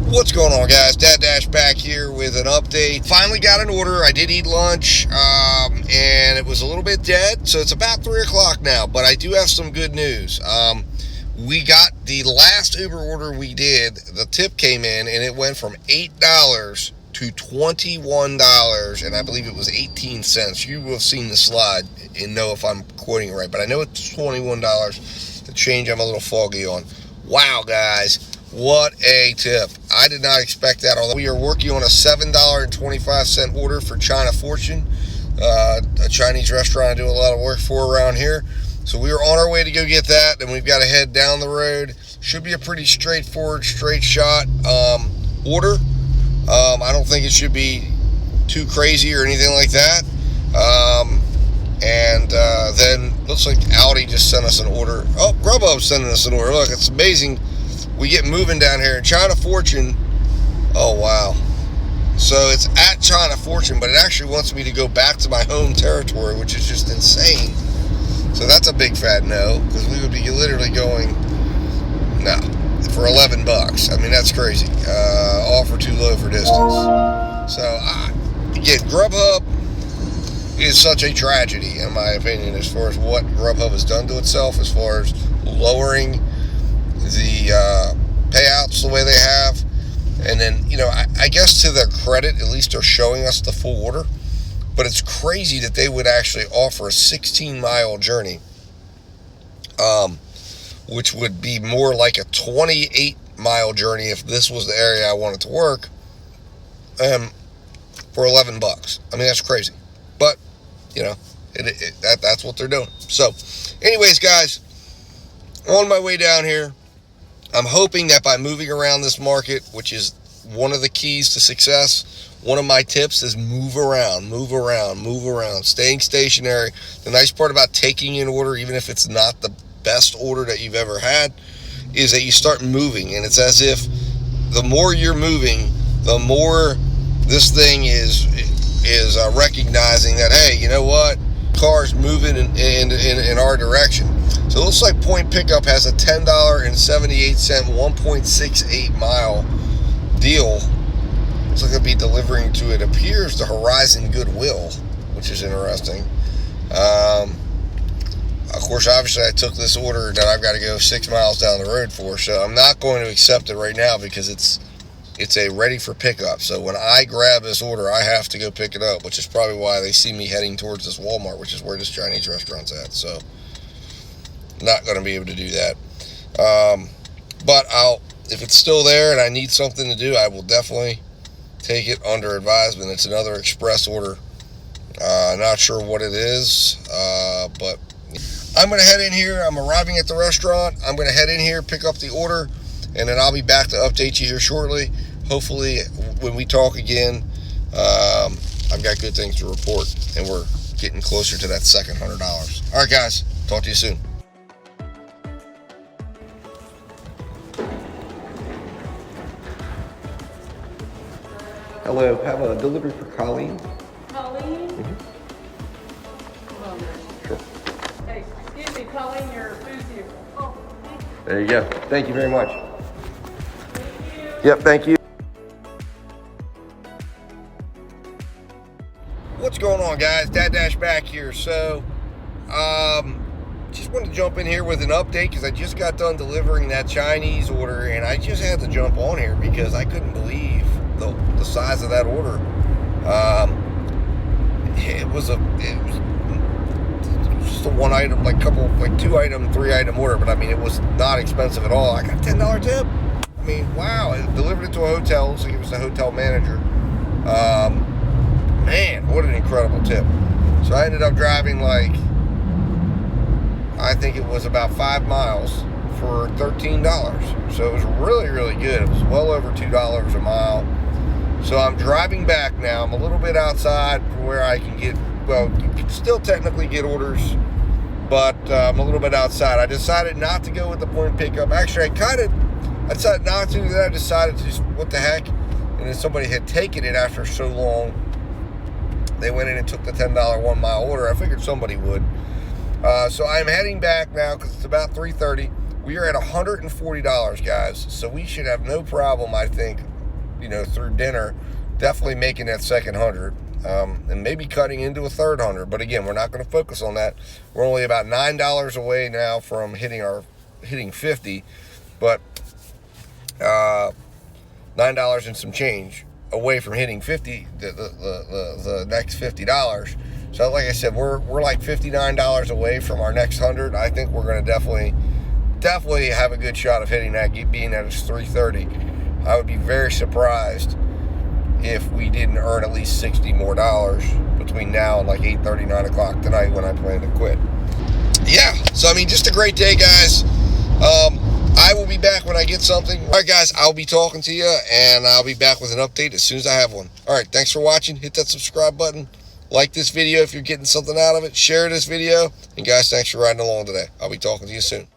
What's going on, guys? DoorDash back here with an update. Finally got an order. I did eat lunch, and it was a little bit dead, so it's about 3 o'clock now, but I do have some good news. We got the last Uber order we did, the tip came in, and it went from $8 to $21, and I believe it was 18 cents. You will have seen the slide and know if I'm quoting it right, but I know it's $21. The change I'm a little foggy on. Wow, guys. What a tip. I did not expect that. Although we are working on a $7.25 order for China Fortune, a Chinese restaurant I do a lot of work for around here. So we are on our way to go get that, and we've got to head down the road. Should be a pretty straightforward, straight shot order. I don't think it should be too crazy or anything like that. Then looks like Audi just sent us an order. Oh, GrubHub sending us an order. Look, it's amazing. We get moving down here in China Fortune. Oh, wow. So it's at China Fortune, but it actually wants me to go back to my home territory, which is just insane. So that's a big fat no, because we would be literally going, no, for $11. I mean, that's crazy. Offer too low for distance. So, again, GrubHub is such a tragedy, in my opinion, as far as what GrubHub has done to itself, as far as lowering the payouts the way they have. And then, I guess to their credit, at least they're showing us the full order. But it's crazy that they would actually offer a 16-mile journey, which would be more like a 28-mile journey if this was the area I wanted to work, for $11. I mean, that's crazy. But, that's what they're doing. So, anyways, guys, on my way down here, I'm hoping that by moving around this market, which is one of the keys to success, one of my tips is move around, staying stationary. The nice part about taking an order, even if it's not the best order that you've ever had, is that you start moving, and it's as if the more you're moving, the more this thing is recognizing that, hey, you know what, car's moving in our direction. So it looks like Point Pickup has a $10.78 1.68 mile deal. Looks like it'll be delivering to, it appears, the Horizon Goodwill, which is interesting. Of course, obviously, I took this order that I've got to go 6 miles down the road for, so I'm not going to accept it right now because it's a ready for pickup. So when I grab this order, I have to go pick it up, which is probably why they see me heading towards this Walmart, which is where this Chinese restaurant's at. So not going to be able to do that. But if it's still there and I need something to do, I will definitely take it under advisement. It's another express order. Not sure what it is, but I'm going to head in here. I'm arriving at the restaurant. I'm going to head in here, pick up the order, and then I'll be back to update you here shortly. Hopefully, when we talk again, I've got good things to report, and we're getting closer to that second $100. All right, guys. Talk to you soon. Hello, have a delivery for Colleen. Colleen? Mm-hmm. Sure. Hey, excuse me, Colleen, your food's here. Oh, thank you. There you go. Thank you very much. Thank you. Yep, thank you. What's going on, guys? DoorDash back here. So, just wanted to jump in here with an update because I just got done delivering that Chinese order, and I just had to jump on here because I couldn't believe the size of that order. It was just a one item, two item, 3 item order, but I mean, it was not expensive at all. I got a $10 tip. I mean, wow. It delivered it to a hotel, so it was the hotel manager. Man, what an incredible tip. So I ended up driving I think it was about 5 miles for $13. So it was really, really good. It was well over $2 a mile. So I'm driving back now. I'm a little bit outside from where I can get, well, you can still technically get orders, but I'm a little bit outside. I decided not to go with the Point Pickup. Actually, I decided not to do that. I decided to just, what the heck? And then somebody had taken it after so long. They went in and took the $10 1 mile order. I figured somebody would. So I'm heading back now because it's about 3:30. We are at $140, guys. So we should have no problem, I think, through dinner, definitely making that second 100, and maybe cutting into a third 100. But again, we're not going to focus on that. We're only about $9 away now from hitting 50, but $9 and some change away from hitting 50, the next $50. So like I said, we're like $59 away from our next 100. I think we're going to definitely have a good shot of hitting that, being at its 330. I would be very surprised if we didn't earn at least $60 more between now and like 8:30, 9 o'clock tonight when I plan to quit. Yeah, so I mean, just a great day, guys. I will be back when I get something. All right, guys, I'll be talking to you, and I'll be back with an update as soon as I have one. All right, thanks for watching. Hit that subscribe button. Like this video if you're getting something out of it. Share this video. And guys, thanks for riding along today. I'll be talking to you soon.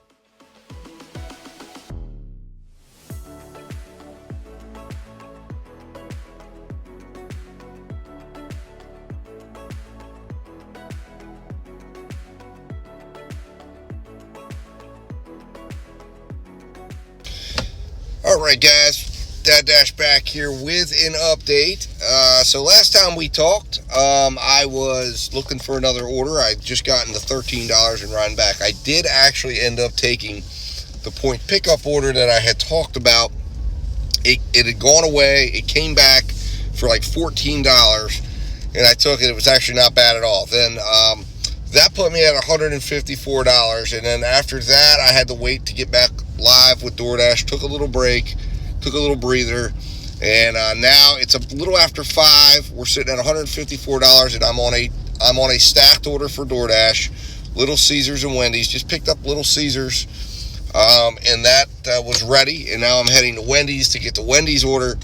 All right, guys, DoorDash back here with an update. So last time we talked, I was looking for another order. I'd just gotten the $13 and riding back. I did actually end up taking the point pickup order that I had talked about. It had gone away. It came back for like $14, and I took it. It was actually not bad at all. Then that put me at $154, and then after that, I had to wait to get back live with DoorDash. Took a little break, took a little breather, and now it's a little after 5. We're sitting at $154, and I'm on a stacked order for DoorDash. Little Caesars and Wendy's. Just picked up Little Caesars, and that was ready. And now I'm heading to Wendy's to get the Wendy's order,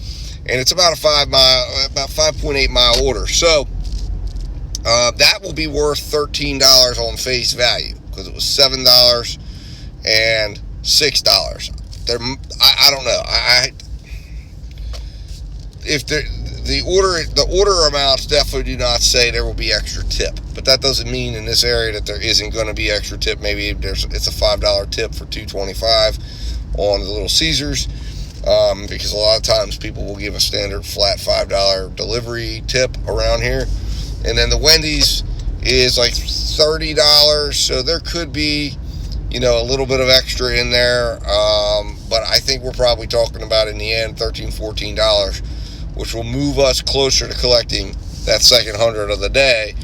and it's about a 5.8 mile order. So that will be worth $13 on face value because it was $7 and $6. I don't know. If the order amounts definitely do not say there will be extra tip, but that doesn't mean in this area that there isn't going to be extra tip. Maybe it's a $5 tip for $2.25 on the Little Caesars, because a lot of times people will give a standard flat $5 delivery tip around here, and then the Wendy's is like $30, so there could be a little bit of extra in there, but I think we're probably talking about in the end $13, $14, which will move us closer to collecting that second 100 of the day,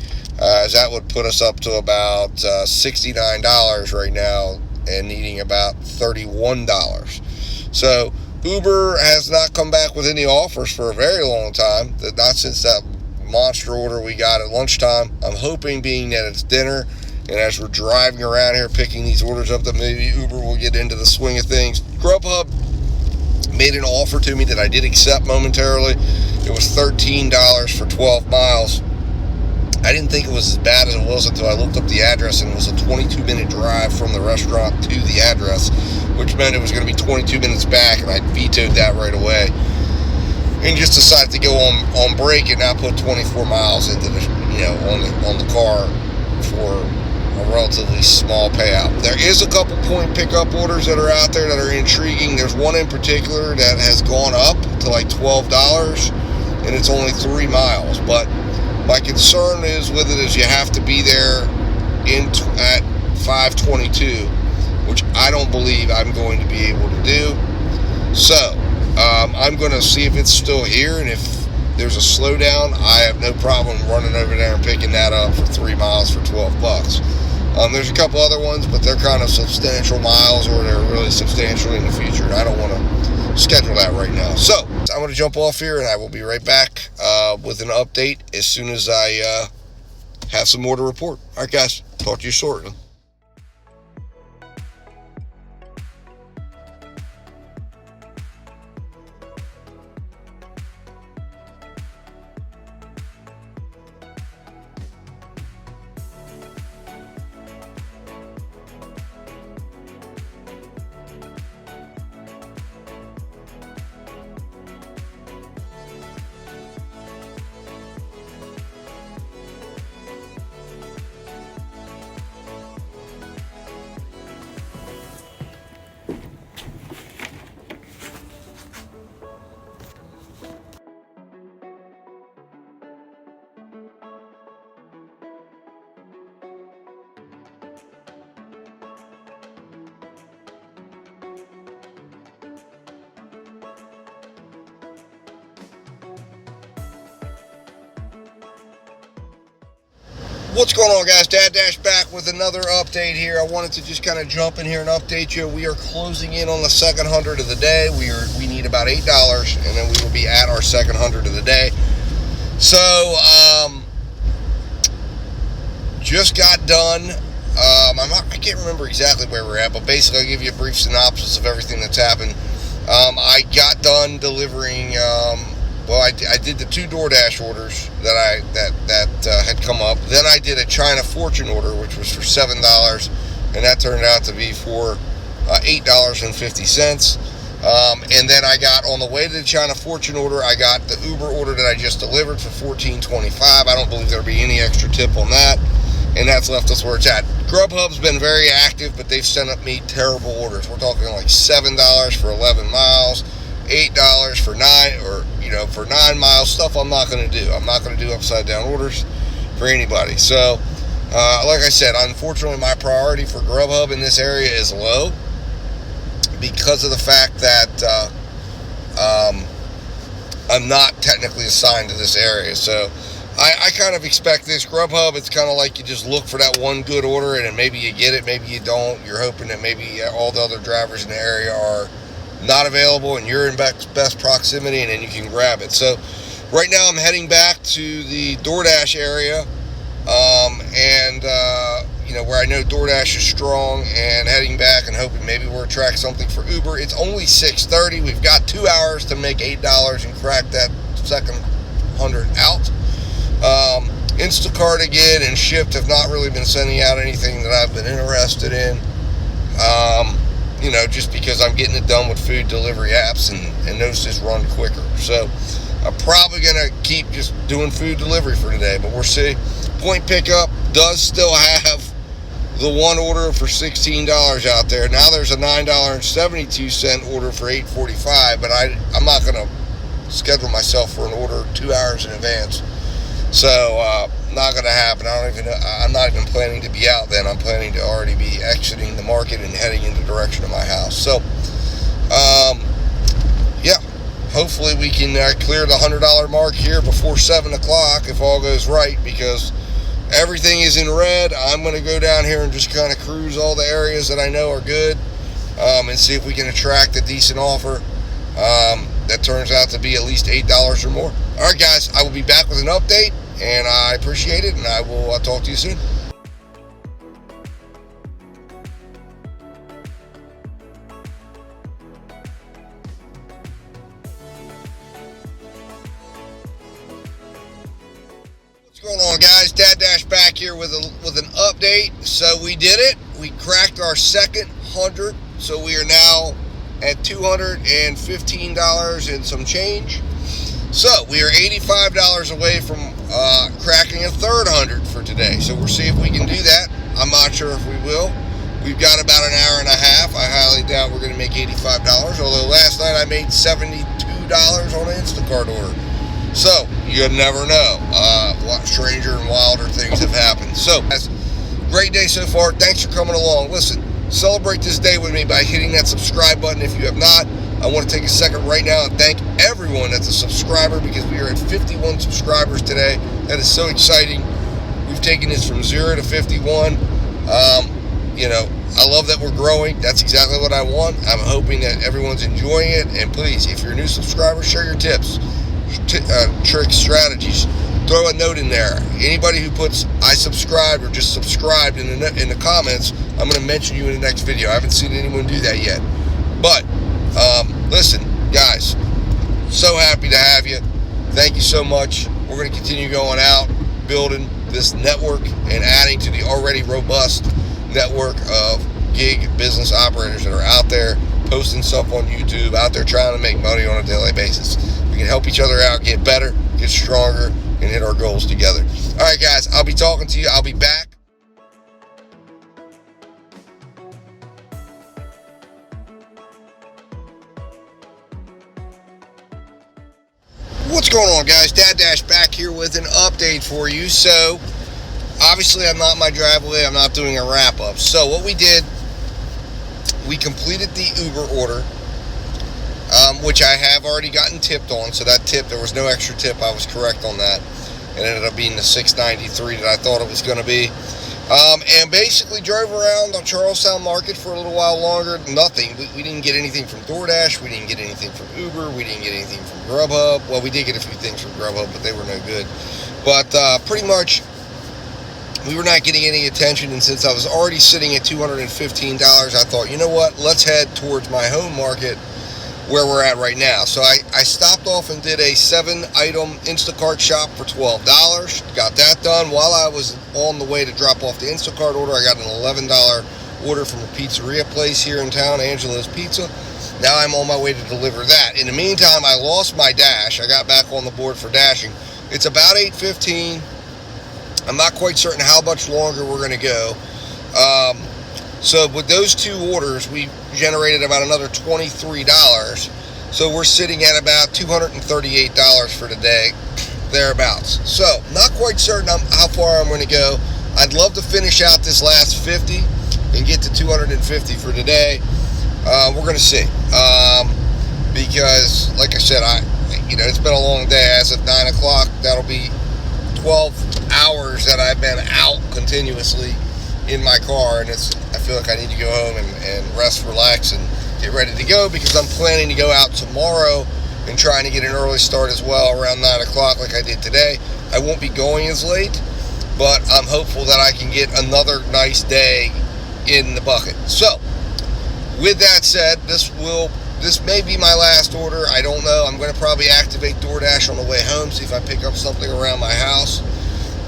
as that would put us up to about $69 right now and needing about $31. So Uber has not come back with any offers for a very long time, not since that monster order we got at lunchtime. I'm hoping, being that it's dinner, and as we're driving around here picking these orders up, that maybe Uber will get into the swing of things. GrubHub made an offer to me that I did accept momentarily. It was $13 for 12 miles. I didn't think it was as bad as it was until I looked up the address, and it was a 22-minute drive from the restaurant to the address, which meant it was going to be 22 minutes back, and I vetoed that right away. And just decided to go on break and not put 24 miles into the on the car for a relatively small payout. There is a couple point pickup orders that are out there that are intriguing. There's one in particular that has gone up to like $12, and it's only 3 miles. But my concern is with it is you have to be there at 5:22, which I don't believe I'm going to be able to do. So I'm going to see if it's still here, and if there's a slowdown, I have no problem running over there and picking that up for 3 miles for $12. There's a couple other ones, but they're kind of substantial miles, or they're really substantial in the future, and I don't want to schedule that right now. So I'm going to jump off here, and I will be right back with an update as soon as I have some more to report. All right, guys, talk to you shortly. What's going on, guys? Dad Dash back with another update here. I wanted to just kind of jump in here and update you. We are closing in on the second 100 of the day. We need about $8, and then we will be at our second 100 of the day. So, just got done. I can't remember exactly where we're at, but basically I'll give you a brief synopsis of everything that's happened. I got done delivering. I did the 2 DoorDash orders that had come up. Then I did a China Fortune order, which was for $7, and that turned out to be for $8.50. And then I got, on the way to the China Fortune order, I got the Uber order that I just delivered for $14.25. I don't believe there'll be any extra tip on that, and that's left us where it's at. GrubHub's been very active, but they've sent up me terrible orders. We're talking like $7 for 11 miles, $8 for 9 miles, stuff I'm not going to do. I'm not going to do upside down orders for anybody. So, like I said, unfortunately, my priority for GrubHub in this area is low because of the fact that I'm not technically assigned to this area. So, I kind of expect this. GrubHub, it's kind of like you just look for that one good order, and then maybe you get it, maybe you don't. You're hoping that maybe all the other drivers in the area are not available and you're in best proximity, and then you can grab it. So right now I'm heading back to the DoorDash area, where I know DoorDash is strong, and heading back and hoping maybe we'll track something for Uber. It's only 6:30. We've got 2 hours to make $8 and crack that second 100 out. Instacart again and Shipt have not really been sending out anything that I've been interested in. Just because I'm getting it done with food delivery apps, and those just run quicker. So I'm probably going to keep just doing food delivery for today, but we'll see. Point Pickup does still have the one order for $16 out there. Now there's a $9.72 order for $8.45, but I'm not going to schedule myself for an order 2 hours in advance. So, not going to happen. I'm not even planning to be out then. I'm planning to already be exiting the market and heading in the direction of my house. So, hopefully we can clear the $100 mark here before 7 o'clock if all goes right, because everything is in red. I'm going to go down here and just kind of cruise all the areas that I know are good, and see if we can attract a decent offer that turns out to be at least $8 or more. All right, guys, I will be back with an update, and I appreciate it, and I will talk to you soon. What's going on, guys? Dad Dash back here with an update. So we did it. We cracked our second 100. So we are now at $215 and some change. So we are $85 away from cracking a third 100 for today. So we'll see if we can do that. I'm not sure if we will. We've got about an hour and a half. I highly doubt we're going to make $85. Although last night I made $72 on an Instacart order. So you never know. What stranger and wilder things have happened. So, guys, great day so far. Thanks for coming along. Listen, celebrate this day with me by hitting that subscribe button if you have not. I want to take a second right now and thank everyone that's a subscriber, because we are at 51 subscribers today. That is so exciting. We've taken this from 0 to 51. I love that we're growing. That's exactly what I want. I'm hoping that everyone's enjoying it. And please, if you're a new subscriber, share your tips, tricks, strategies. Throw a note in there. Anybody who puts "I subscribed" or just "subscribed" in the comments, I'm going to mention you in the next video. I haven't seen anyone do that yet. But listen, guys, so happy to have you. Thank you so much. We're going to continue going out, building this network and adding to the already robust network of gig business operators that are out there posting stuff on YouTube, out there trying to make money on a daily basis. We can help each other out, get better, get stronger, and hit our goals together. All right, guys, I'll be talking to you. I'll be back. What's going on, guys? Dad Dash back here with an update for you. So, obviously, I'm not in my driveway. I'm not doing a wrap-up. So, what we did, we completed the Uber order, which I have already gotten tipped on. So, that tip, there was no extra tip. I was correct on that. It ended up being the $6.93 that I thought it was going to be. And basically drove around on Charlestown Market for a little while longer. Nothing. We didn't get anything from DoorDash. We didn't get anything from Uber. We didn't get anything from GrubHub. Well, we did get a few things from GrubHub, but they were no good. But pretty much we were not getting any attention. And since I was already sitting at $215, I thought, you know what? Let's head towards my home market where we're at right now. So I stopped off and did a 7-item Instacart shop for $12. Got that done. While I was on the way to drop off the Instacart order, I got an $11 order from a pizzeria place here in town, Angela's Pizza. Now I'm on my way to deliver that. In the meantime, I lost my dash. I got back on the board for dashing. It's about 8:15. I'm not quite certain how much longer we're going to go. So with those two orders, we generated about another $23. So we're sitting at about $238 for today, thereabouts. So not quite certain how far I'm going to go. I'd love to finish out this last 50 and get to 250 for today. We're going to see. Because, like I said, it's been a long day. As of 9 o'clock, that'll be 12 hours that I've been out continuously in my car, and I feel like I need to go home and rest, relax, and get ready to go, because I'm planning to go out tomorrow and trying to get an early start as well around 9 o'clock like I did today. I won't be going as late, but I'm hopeful that I can get another nice day in the bucket. So with that said, this may be my last order. I don't know. I'm going to probably activate DoorDash on the way home, see if I pick up something around my house,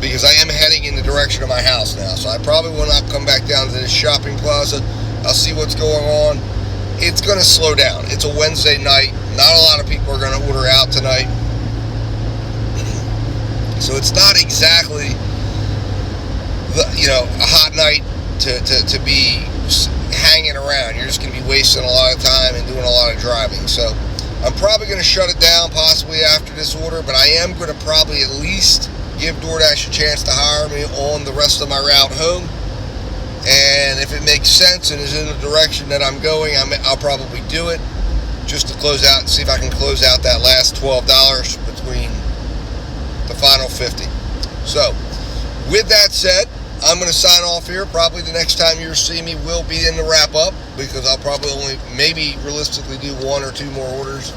because I am heading in the direction of my house now. So I probably will not come back down to this shopping plaza. I'll see what's going on. It's going to slow down. It's a Wednesday night. Not a lot of people are going to order out tonight. So it's not exactly a hot night to be hanging around. You're just going to be wasting a lot of time and doing a lot of driving. So I'm probably going to shut it down possibly after this order, but I am going to probably at least give DoorDash a chance to hire me on the rest of my route home. And if it makes sense and is in the direction that I'm going, I'll probably do it just to close out and see if I can close out that last $12 between the final 50. So with that said, I'm going to sign off here. Probably the next time you see me will be in the wrap up, because I'll probably only maybe realistically do 1 or 2 more orders,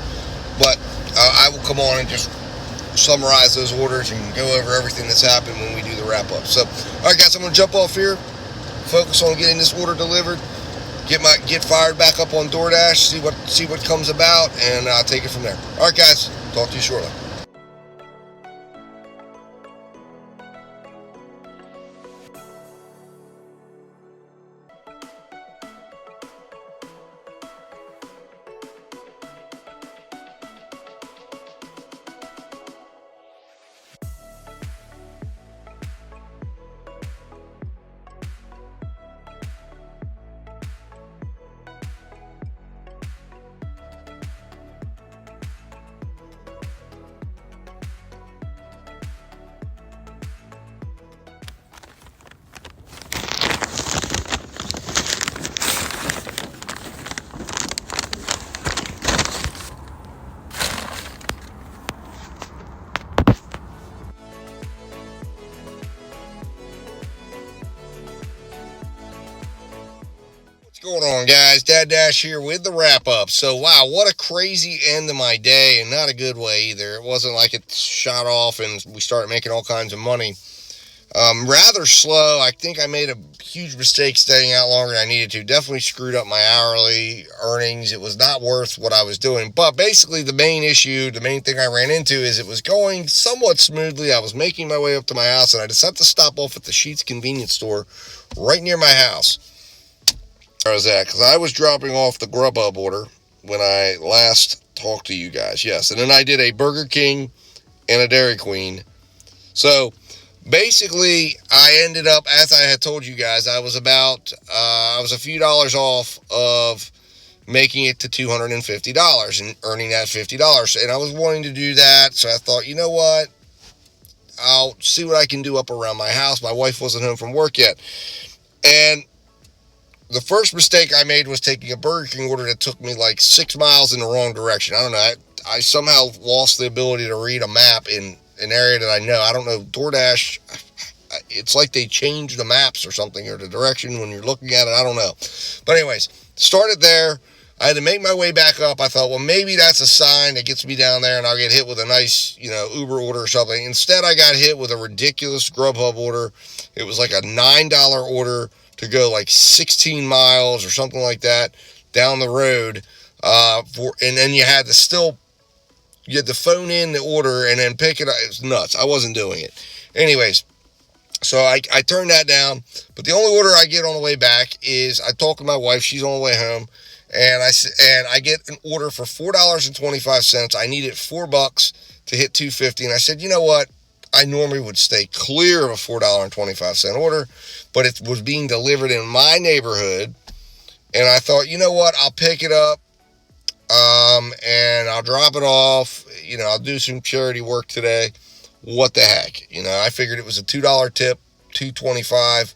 but I will come on and just summarize those orders and go over everything that's happened when we do the wrap up. So all right guys, I'm going to jump off here, focus on getting this order delivered, get fired back up on DoorDash, see what comes about, and I'll take it from there. All right guys, talk to you shortly. What's going on, guys? Dad Dash here with the wrap up. So wow, what a crazy end of my day, and not a good way either. It wasn't like it shot off and we started making all kinds of money. Rather slow. I think I made a huge mistake staying out longer than I needed to. Definitely screwed up my hourly earnings. It was not worth what I was doing. But basically the main thing I ran into is it was going somewhat smoothly. I was making my way up to my house, and I decided to stop off at the Sheetz convenience store right near my house. Where was that? Because I was dropping off the GrubHub order when I last talked to you guys. Yes, and then I did a Burger King and a Dairy Queen. So basically, I ended up, as I had told you guys, I was a few dollars off of making it to $250 and earning that $50. And I was wanting to do that, so I thought, you know what? I'll see what I can do up around my house. My wife wasn't home from work yet. And the first mistake I made was taking a Burger King order that took me like 6 miles in the wrong direction. I don't know. I somehow lost the ability to read a map in an area that I know. I don't know, DoorDash, it's like they changed the maps or something, or the direction when you're looking at it. I don't know. But anyways, started there. I had to make my way back up. I thought, well, maybe that's a sign that gets me down there and I'll get hit with a nice, Uber order or something. Instead, I got hit with a ridiculous GrubHub order. It was like a $9 order to go like 16 miles or something like that down the road. And then you had to phone in the order and then pick it up. It was nuts. I wasn't doing it. Anyways, so I turned that down. But the only order I get on the way back is I talk to my wife. She's on the way home. And I get an order for $4.25. I needed $4 to hit $2.50. And I said, you know what? I normally would stay clear of a $4.25 order, but it was being delivered in my neighborhood. And I thought, you know what? I'll pick it up, and I'll drop it off. I'll do some charity work today. What the heck? I figured it was a $2 tip, $2.25.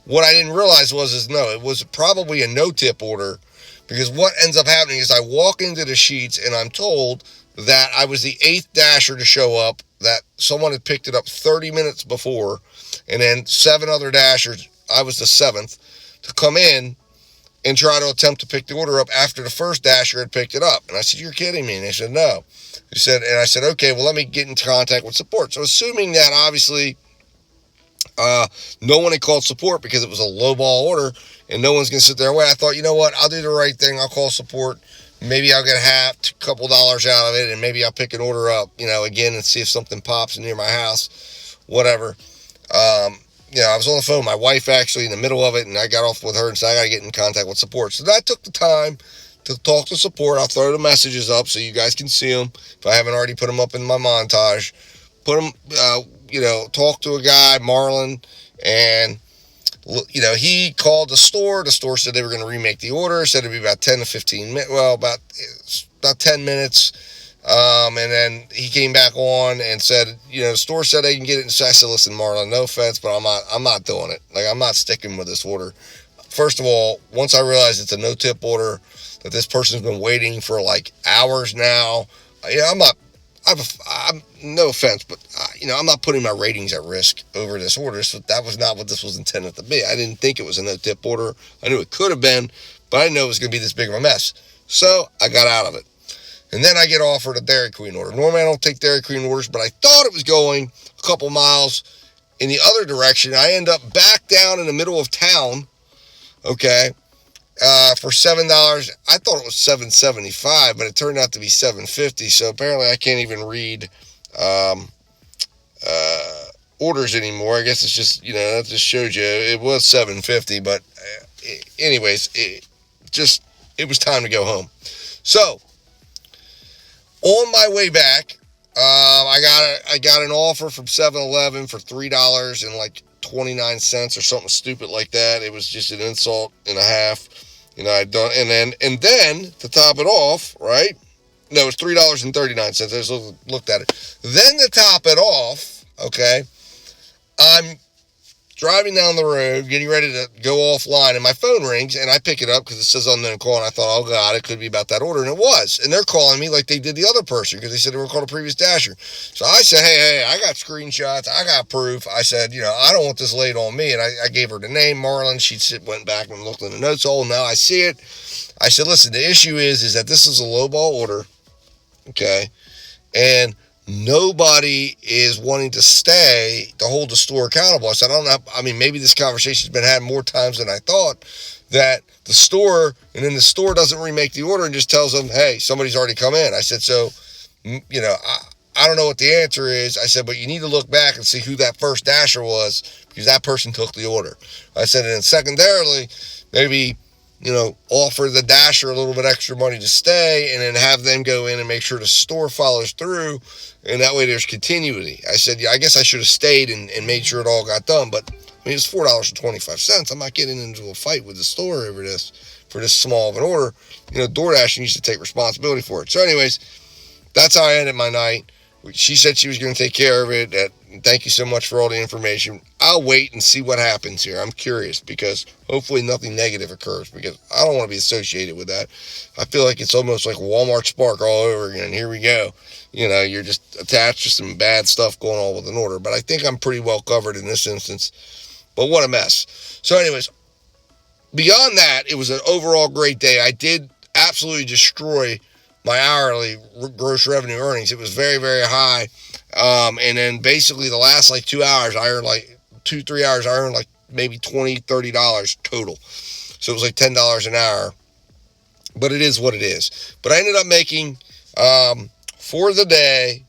What I didn't realize it was probably a no tip order. Because what ends up happening is I walk into the sheets and I'm told that I was the 8th dasher to show up, that someone had picked it up 30 minutes before, and then 7 other dashers, I was the 7th, to come in and try to attempt to pick the order up after the first dasher had picked it up. And I said, you're kidding me. And they said, no. I said, okay, well, let me get in contact with support. So assuming that obviously no one had called support because it was a lowball order and no one's going to sit there and wait, I thought, you know what, I'll do the right thing. I'll call support. Maybe I'll get a couple dollars out of it, and maybe I'll pick an order up, again, and see if something pops near my house, whatever. I was on the phone with my wife actually in the middle of it, and I got off with her and said, I got to get in contact with support. So that took the time to talk to support. I'll throw the messages up so you guys can see them if I haven't already put them up in my montage. Put them, talk to a guy, Marlon, and he called the store. The store said they were going to remake the order. Said it'd be about 10 to 15 minutes. Well, about 10 minutes. And then he came back on and said, the store said they can get it. And so I said, listen, Marlon, no offense, but I'm not doing it. Like, I'm not sticking with this order. First of all, once I realized it's a no tip order, that this person's been waiting for like hours now. I'm no offense, but I'm not putting my ratings at risk over this order. So that was not what this was intended to be. I didn't think it was a no-tip order. I knew it could have been, but I didn't know it was going to be this big of a mess. So I got out of it. And then I get offered a Dairy Queen order. Normally I don't take Dairy Queen orders, but I thought it was going a couple miles in the other direction. I end up back down in the middle of town, okay, for $7. I thought it was $7.75, but it turned out to be $7.50. So apparently I can't even read orders anymore. I guess it's just, that just shows you it was $7.50. But anyways, it was time to go home. So on my way back, I got an offer from 7-Eleven for $3 and like 29 cents or something stupid like that. It was just an insult and a half. I'd done, and then to top it off, right? No, it's $3.39. I just looked at it. Then to top it off, okay, I'm driving down the road, getting ready to go offline, and my phone rings, and I pick it up because it says unknown call, and I thought, oh, God, it could be about that order, and it was. And they're calling me like they did the other person because they said they were called a previous dasher. So I said, hey, I got screenshots. I got proof. I said, I don't want this laid on me, and I gave her the name, Marlon. She went back and looked in the notes. Oh, now I see it. I said, listen, the issue is that this is a lowball order, okay, and nobody is wanting to hold the store accountable. I said, I don't know. I mean, maybe this conversation's been had more times than I thought, that the store doesn't remake the order and just tells them, hey, somebody's already come in. I said, so, I don't know what the answer is. I said, but you need to look back and see who that first dasher was, because that person took the order. I said, and then secondarily, maybe, offer the dasher a little bit extra money to stay, and then have them go in and make sure the store follows through, and that way there's continuity. I said, yeah, I guess I should have stayed and made sure it all got done, but I mean, it's $4.25. I'm not getting into a fight with the store over this, for this small of an order. DoorDash needs to take responsibility for it. So anyways, that's how I ended my night. She said she was going to take care of it, that Thank you so much for all the information. I'll wait and see what happens here. I'm curious because hopefully nothing negative occurs because I don't want to be associated with that. I feel like it's almost like Walmart Spark all over again. Here we go. You're just attached to some bad stuff going on with an order. But I think I'm pretty well covered in this instance. But what a mess. So anyways, beyond that, it was an overall great day. I did absolutely destroy my hourly gross revenue earnings. It was very, very high. And then basically the last 2 hours, I earned 2-3 hours, I earned maybe $20-$30 total. So it was $10 an hour. But it is what it is. But I ended up making, for the day,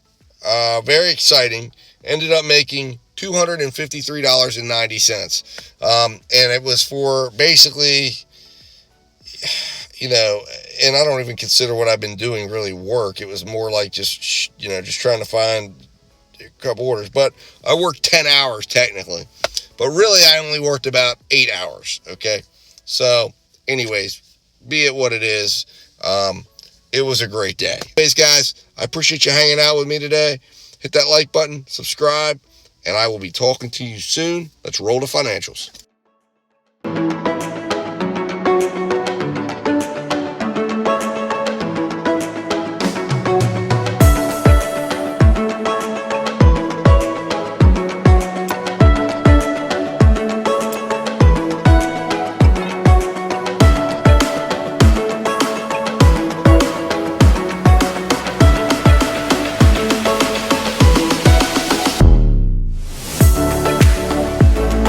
very exciting, ended up making $253.90. And it was for basically, and I don't even consider what I've been doing really work. It was more like just trying to find a couple orders. But I worked 10 hours technically. But really, I only worked about 8 hours, okay? So, anyways, be it what it is, it was a great day. Anyways, guys, I appreciate you hanging out with me today. Hit that like button, subscribe, and I will be talking to you soon. Let's roll the financials.